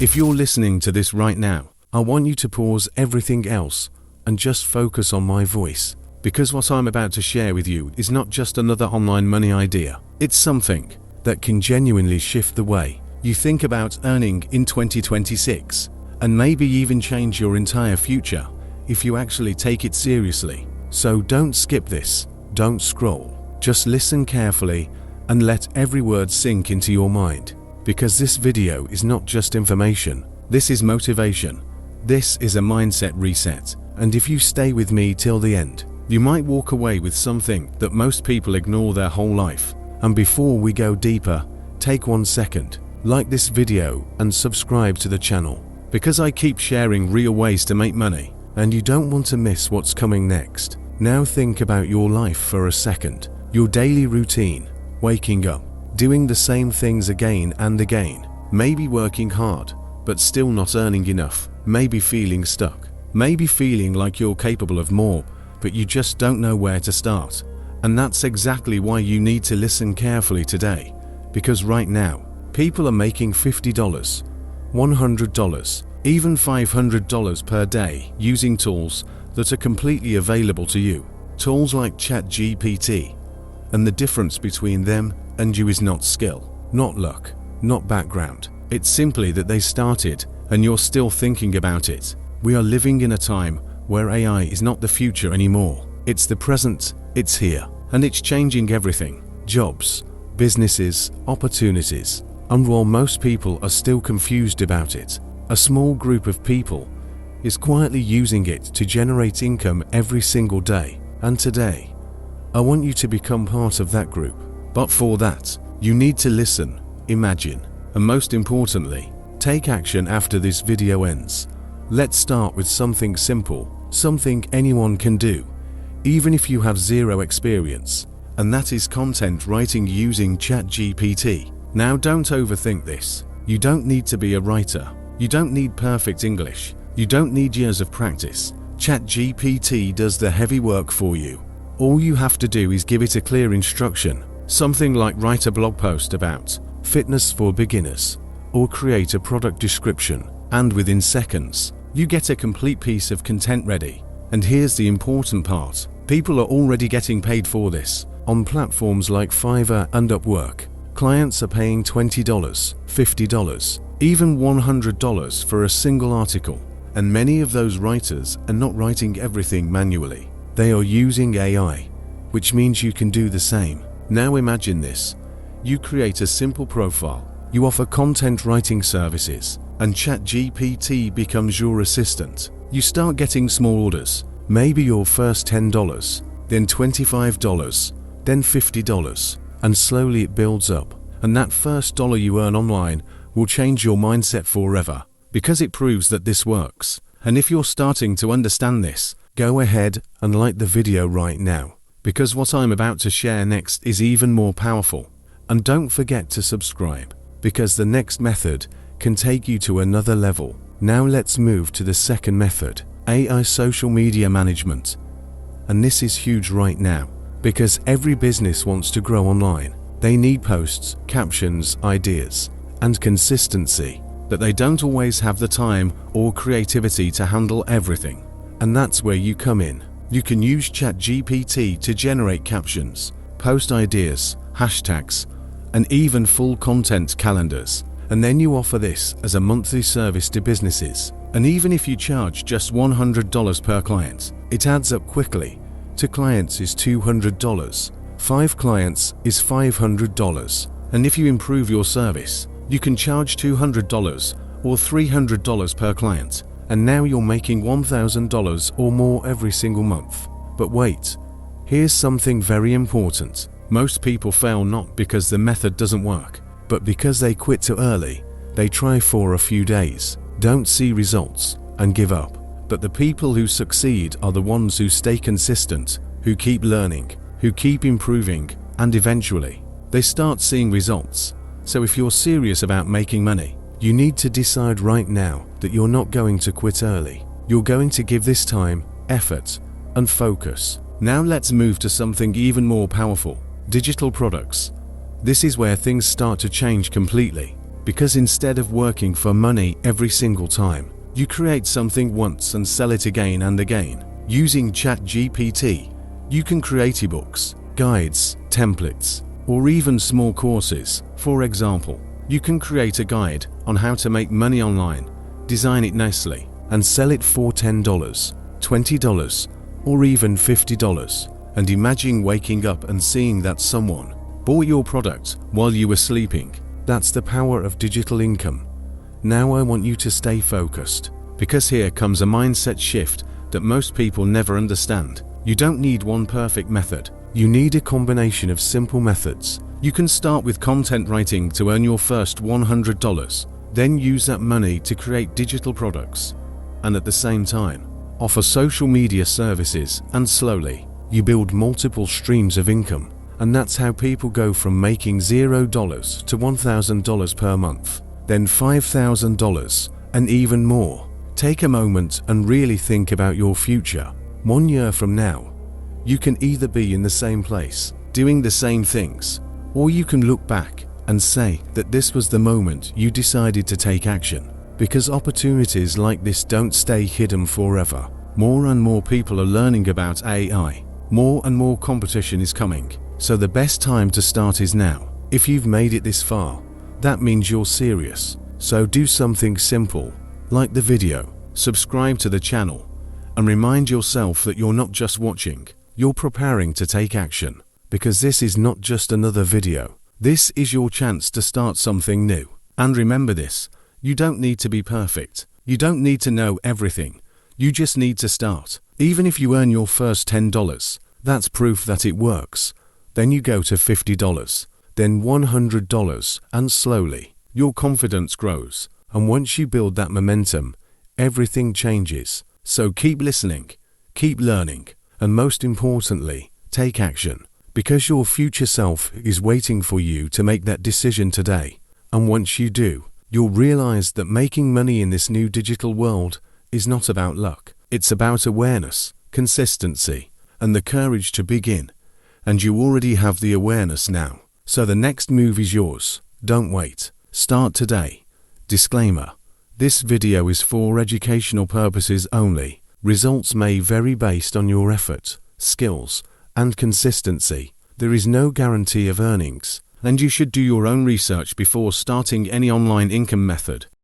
If you're listening to this right now, I want you to pause everything else and just focus on my voice, because what I'm about to share with you is not just another online money idea. It's something that can genuinely shift the way you think about earning in 2026, and maybe even change your entire future if you actually take it seriously. So don't skip this, don't scroll, just listen carefully and let every word sink into your mind, because this video is not just information, this is motivation, this is a mindset reset, and if you stay with me till the end, you might walk away with something that most people ignore their whole life. And before we go deeper, take 1 second, like this video and subscribe to the channel, because I keep sharing real ways to make money, and you don't want to miss what's coming next. Now think about your life for a second, your daily routine, waking up, doing the same things again and again, maybe working hard, but still not earning enough, maybe feeling stuck, maybe feeling like you're capable of more, but you just don't know where to start. And that's exactly why you need to listen carefully today, because right now, people are making $50, $100, even $500 per day using tools that are completely available to you. Tools like ChatGPT. And the difference between them and you is not skill, not luck, not background. It's simply that they started and you're still thinking about it. We are living in a time where AI is not the future anymore. It's the present, it's here, and it's changing everything. Jobs, businesses, opportunities. And while most people are still confused about it, a small group of people is quietly using it to generate income every single day. And today, I want you to become part of that group. But for that, you need to listen, imagine, and most importantly, take action after this video ends. Let's start with something simple, something anyone can do, even if you have zero experience, and that is content writing using ChatGPT. Now don't overthink this. You don't need to be a writer. You don't need perfect English. You don't need years of practice. ChatGPT does the heavy work for you. All you have to do is give it a clear instruction, something like write a blog post about fitness for beginners, or create a product description, and within seconds, you get a complete piece of content ready. And here's the important part. People are already getting paid for this. On platforms like Fiverr and Upwork, clients are paying $20, $50, even $100 for a single article. And many of those writers are not writing everything manually. They are using AI, which means you can do the same. Now imagine this. You create a simple profile, you offer content writing services, and ChatGPT becomes your assistant. You start getting small orders, maybe your first $10, then $25, then $50, and slowly it builds up. And that first dollar you earn online will change your mindset forever, because it proves that this works. And if you're starting to understand this, go ahead and like the video right now, because what I'm about to share next is even more powerful. And don't forget to subscribe, because the next method can take you to another level. Now let's move to the second method, AI social media management. And this is huge right now, because every business wants to grow online. They need posts, captions, ideas, and consistency, but they don't always have the time or creativity to handle everything. And that's where you come in. You can use ChatGPT to generate captions, post ideas, hashtags, and even full content calendars. And then you offer this as a monthly service to businesses. And even if you charge just $100 per client, it adds up quickly. 2 clients is $200, 5 clients is $500. And if you improve your service, you can charge $200 or $300 per client. And now you're making $1,000 or more every single month. But wait, here's something very important. Most people fail not because the method doesn't work, but because they quit too early. They try for a few days, don't see results, and give up. But the people who succeed are the ones who stay consistent, who keep learning, who keep improving, and eventually, they start seeing results. So if you're serious about making money, you need to decide right now that you're not going to quit early. You're going to give this time, effort, and focus. Now let's move to something even more powerful, digital products. This is where things start to change completely. because instead of working for money every single time, you create something once and sell it again and again. Using ChatGPT, you can create ebooks, guides, templates, or even small courses. For example, you can create a guide on how to make money online, design it nicely, and sell it for $10, $20, or even $50. And imagine waking up and seeing that someone bought your product while you were sleeping. That's the power of digital income. Now I want you to stay focused, because here comes a mindset shift that most people never understand. You don't need one perfect method. You need a combination of simple methods. You can start with content writing to earn your first $100, then use that money to create digital products, and at the same time, offer social media services, and slowly, you build multiple streams of income. And that's how people go from making $0 to $1,000 per month, then $5,000, and even more. Take a moment and really think about your future. 1 year from now, you can either be in the same place, doing the same things, or you can look back and say that this was the moment you decided to take action. Because opportunities like this don't stay hidden forever. More and more people are learning about AI. More and more competition is coming. So the best time to start is now. If you've made it this far, that means you're serious. So do something simple, like the video, subscribe to the channel, and remind yourself that you're not just watching, you're preparing to take action. Because this is not just another video. This is your chance to start something new. And remember this, you don't need to be perfect. You don't need to know everything. You just need to start. Even if you earn your first $10, that's proof that it works. Then you go to $50, then $100, and slowly, your confidence grows. And once you build that momentum, everything changes. So keep listening, keep learning, and most importantly, take action. Because your future self is waiting for you to make that decision today. And once you do, you'll realize that making money in this new digital world is not about luck. It's about awareness, consistency, and the courage to begin. And you already have the awareness now. So the next move is yours. Don't wait. Start today. Disclaimer: this video is for educational purposes only. Results may vary based on your effort, skills, and consistency. There is no guarantee of earnings, and you should do your own research before starting any online income method.